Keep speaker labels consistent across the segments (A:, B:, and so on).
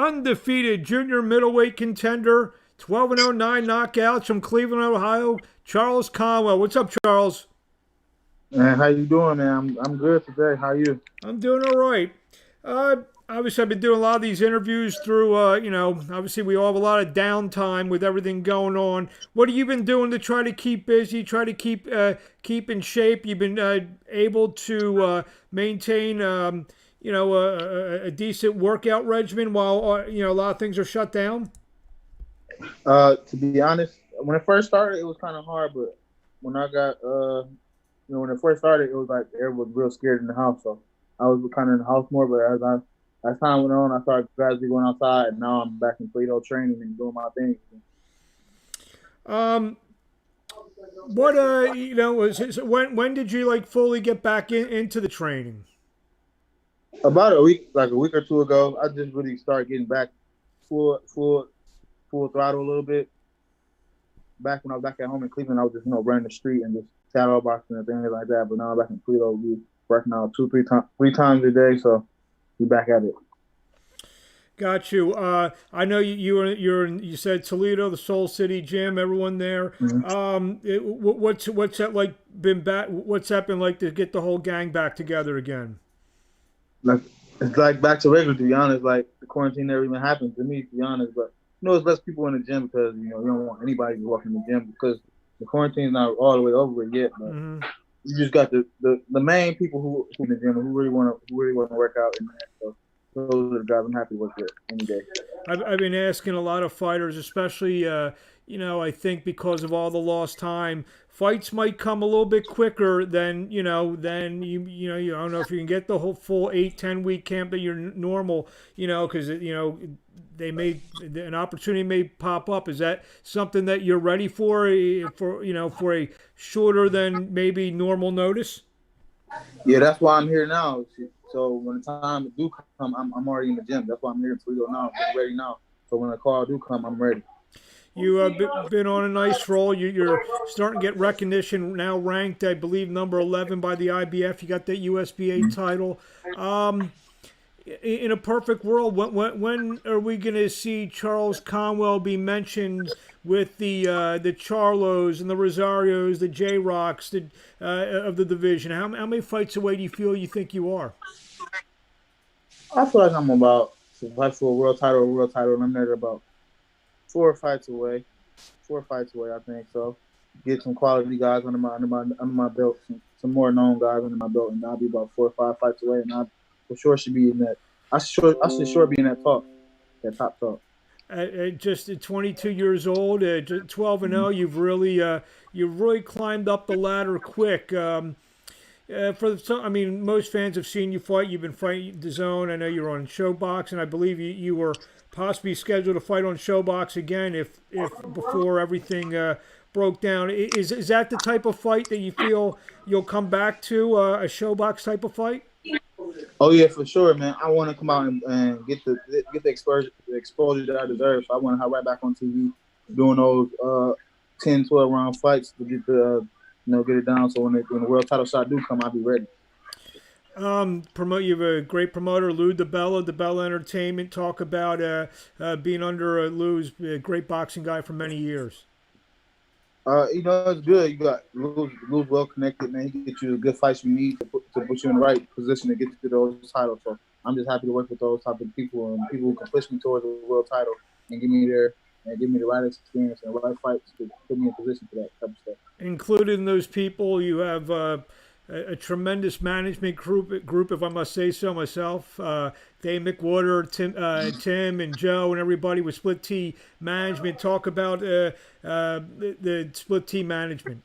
A: undefeated junior middleweight contender, 12-0, 9 knockouts from Cleveland, Ohio, Charles Conwell. What's up, Charles?
B: Man, how you doing, man? I'm good today. How you?
A: I'm doing all right. Uh, Obviously, I've been doing a lot of these interviews through, obviously we all have a lot of downtime with everything going on. What have you been doing to try to keep busy, try to keep in shape? You've been able to maintain, a decent workout regimen while, a lot of things are shut down?
B: To be honest, when it first started, it was kind of hard, but when I got when it first started, it was like everyone was real scared in the house, so I was kind of in the house more. But as time went on, I started gradually going outside, and now I'm back in Toledo training and doing my thing.
A: Um, what when did you like fully get back into the training?
B: About a week, like a week or two ago, I just really started getting back full full full throttle a little bit. Back when I was back at home in Cleveland, I was just running the street and just shadow boxing and things like that. But now I'm back in Toledo, we working out three times a day, so we back at it.
A: Got you. I know you said Toledo, the Soul City Gym. Everyone there.
B: Mm-hmm.
A: What's that like been back? What's that been like to get the whole gang back together again?
B: Like it's like back to regular, to be honest. Like the quarantine never even happened to me, to be honest. But it's less people in the gym because you don't want anybody to walk in the gym because the quarantine's not all the way over yet. But
A: Hmm.
B: you just got the main people who in the gym who really want to work out in there. So those are the guys I'm happy with it any day.
A: I've been asking a lot of fighters, especially, I think because of all the lost time, fights might come a little bit quicker than, you don't know if you can get the whole full 8, 10 week camp that you're normal, because, they may, an opportunity may pop up. Is that something that you're ready for a shorter than maybe normal notice?
B: Yeah, that's why I'm here now. So when the time do come, I'm already in the gym. That's why I'm here in Toledo now. I'm ready now. So when the call do come, I'm ready.
A: You have been on a nice roll. You're starting to get recognition now, ranked, I believe, number 11 by the IBF. You got that USBA title. Um, in a perfect world, when are we going to see Charles Conwell be mentioned with the Charlos and the Rosarios, the J Rocks of the division? How many fights away do you think you are?
B: I feel like I'm about to fight for a world title, and I'm there about 4 fights away. 4 fights away, I think. So get some quality guys under my belt, some more known guys under my belt, and I'll be about 4 or 5 fights away, and I for sure should be in that. I should sure be in that top talk.
A: Just at 22 years old, 12-0, you've really climbed up the ladder quick. I mean, most fans have seen you fight. You've been fighting the zone. I know you're on Showbox, and I believe you were possibly scheduled to fight on Showbox again if before everything broke down. Is that the type of fight that you feel you'll come back to, a Showbox type of fight?
B: Oh yeah, for sure, man. I want to come out and get the exposure that I deserve. So I want to have right back on TV doing those 10, 12 round fights to get get it down. So when the world title shot do come, I'll be ready.
A: You have a great promoter, Lou DeBella Entertainment. Talk about being under Lou's a great boxing guy for many years.
B: It's good. You got Lou's well connected, man. He gets you the good fights you need to put you in the right position to get to those titles. So I'm just happy to work with those type of people and people who can push me towards the world title and give me there and give me the right experience and the right fights to put me in position for that type of stuff.
A: Included in those people, you have a tremendous management group, if I must say so myself. Dave McWhorter, Tim, and Joe, and everybody with Split T Management. Talk about the Split T Management.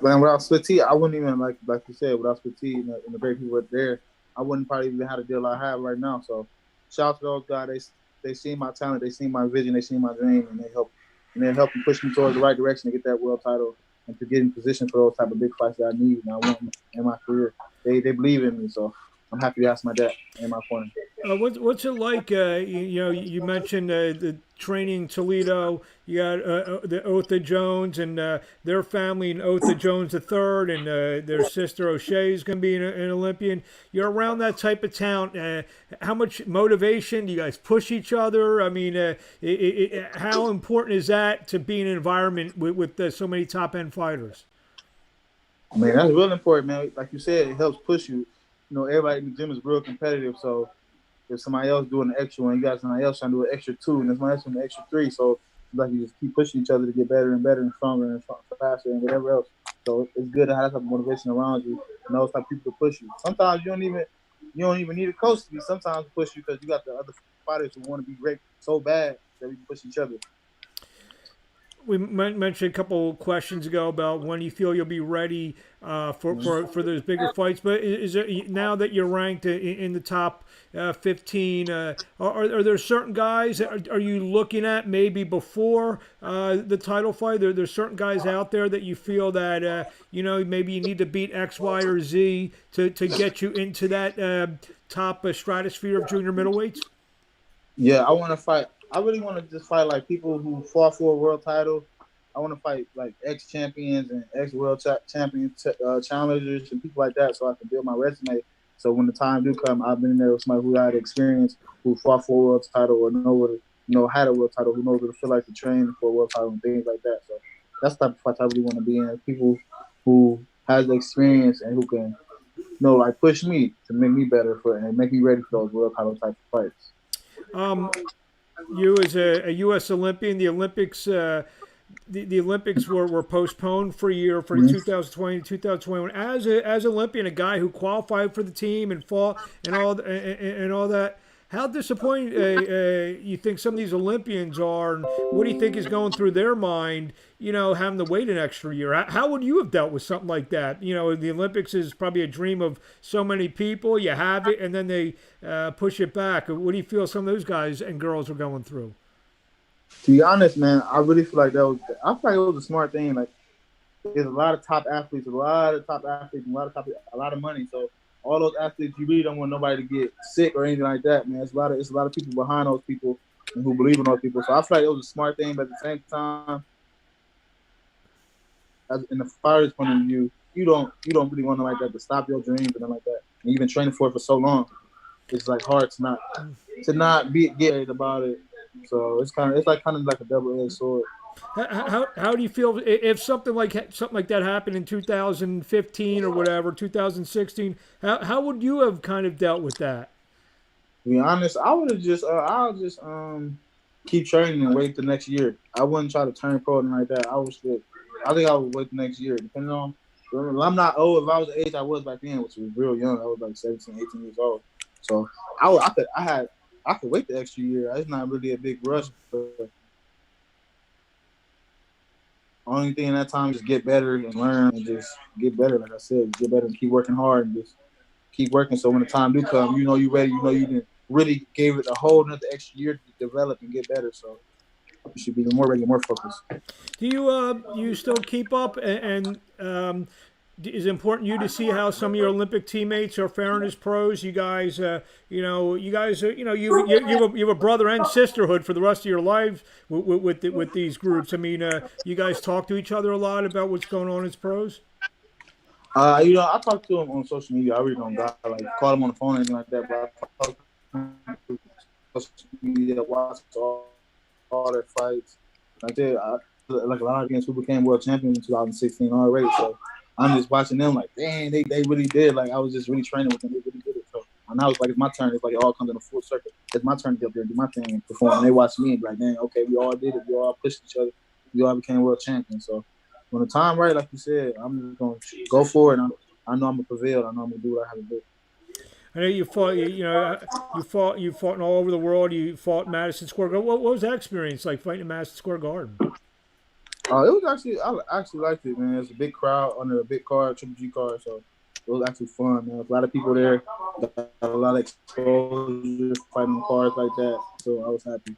B: Man, without Split T, I wouldn't even like you said. Without Split T and the great people there, I wouldn't probably even have the deal I have right now. So, shout out to those guys. They see my talent, they see my vision, they see my dream, and they help me push me towards the right direction to get that world title and to get in position for those type of big fights that I need and I want in my career. They believe in me, so I'm happy to have my dad in my corner.
A: What's it like? You mentioned the training in Toledo. You got the Otha Jones and their family, and Otha Jones the third, and their sister O'Shea is going to be an Olympian. You're around that type of town. How much motivation do you guys push each other? I mean, how important is that to be in an environment with so many top end fighters?
B: I mean, that's real important, man. Like you said, it helps push you. You know, everybody in the gym is real competitive, so if somebody else doing the extra one, you got somebody else trying to do an extra two, and there's somebody else doing the extra three. So like you just keep pushing each other to get better and better and stronger and faster and whatever else. So it's good to have that type of motivation around you and those type of people to push you. Sometimes you don't even need a coach to be sometimes to push you because you got the other fighters who want to be great so bad that we can push each other.
A: We mentioned a couple questions ago about when you feel you'll be ready for those bigger fights. But is there, now that you're ranked in the top 15, are there certain guys that are you looking at maybe before the title fight? There's certain guys out there that you feel that maybe you need to beat X, Y, or Z to get you into that top stratosphere of junior middleweights?
B: Yeah, I want to fight. I really want to just fight like people who fought for a world title. I want to fight like ex-champions and ex-world champion challengers and people like that, so I can build my resume. So when the time do come, I've been there with somebody who had experience, who fought for a world title, or had a world title, who knows what it feel like to train for a world title and things like that. So that's the type of fight I really want to be in. People who has the experience and who can, like push me to make me better and make me ready for those world title type of fights.
A: You as a U.S. Olympian, the Olympics, the Olympics were postponed for a year for 2020, 2021. As Olympian, a guy who qualified for the team and fought and all that. How disappointing you think some of these Olympians are, and what do you think is going through their mind? Having to wait an extra year. How would you have dealt with something like that? The Olympics is probably a dream of so many people. You have it, and then they push it back. What do you feel some of those guys and girls are going through?
B: To be honest, man, I really feel like I feel like it was a smart thing. Like, there's a lot of top athletes, and a lot of money. So all those athletes, you really don't want nobody to get sick or anything like that, man. It's a lot of people behind those people and who believe in those people. So I feel like it was a smart thing, but at the same time, in the fighter's point of view, you don't really want to like that to stop your dreams and nothing like that. And you've been training for it for so long, it's like hard to not get worried about it. So it's kind of like a double-edged sword.
A: How do you feel if something like that happened in 2015 or whatever, 2016? How would you have kind of dealt with that?
B: To be honest, I would have just I'll just keep training and wait the next year. I wouldn't try to turn pro and like that. I think I would wait the next year, depending on. I'm not old. If I was the age I was back then, which was real young, I was like 17, 18 years old. So I could wait the extra year. It's not really a big rush. But only thing in that time is just get better and learn and just get better. Like I said, get better and keep working hard and just keep working. So when the time do come, you're ready. You didn't really gave it a whole another extra year to develop and get better. So you should be more ready, more focused.
A: Do you still keep up and is it important to you to see how some of your Olympic teammates are faring as pros? You guys, you have a brother and sisterhood for the rest of your lives with these groups. I mean, you guys talk to each other a lot about what's going on as pros.
B: I talk to them on social media. I really don't like call them on the phone or anything like that. But I talk to them on social media, watch all their fights. Like like a lot of people became world champions in 2016 already. So I'm just watching them like, dang, they really did. Like, I was just really training with them. They really did it. So now it's like, it's my turn. It's like it all comes in a full circle. It's my turn to get up there and do my thing and perform. And they watch me and be like, dang, okay, we all did it. We all pushed each other. We all became world champions. So when the time right, like you said, I'm just going to go for it. And I know I'm going to prevail. I know I'm going to do what I have to do.
A: I know you fought. You fought all over the world. You fought in Madison Square Garden. What was that experience like fighting in Madison Square Garden?
B: It was I actually liked it, man. It's a big crowd under a big card, Triple G card, so it was actually fun, man. A lot of people there, got a lot of exposure fighting cards like that, so I was happy.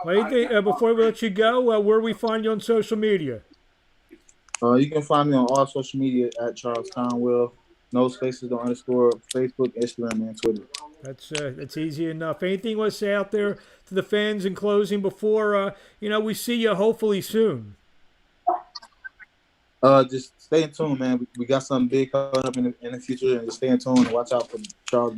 A: What do you think, before we let you go, where do we find you on social media?
B: You can find me on all social media at Charles Conwell. no spaces, no underscore, Facebook, Instagram, and Twitter.
A: That's easy enough. Anything you want to say out there to the fans in closing before we see you hopefully soon?
B: Just stay in tune, man. We got something big coming up in the future, and just stay in tune and watch out for Charles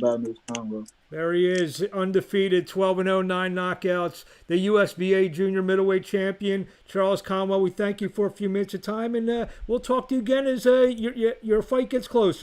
B: Conwell.
A: There he is, undefeated, 12-0, 9 knockouts, the USBA junior middleweight champion, Charles Conwell. We thank you for a few minutes of time, and we'll talk to you again as your fight gets closer.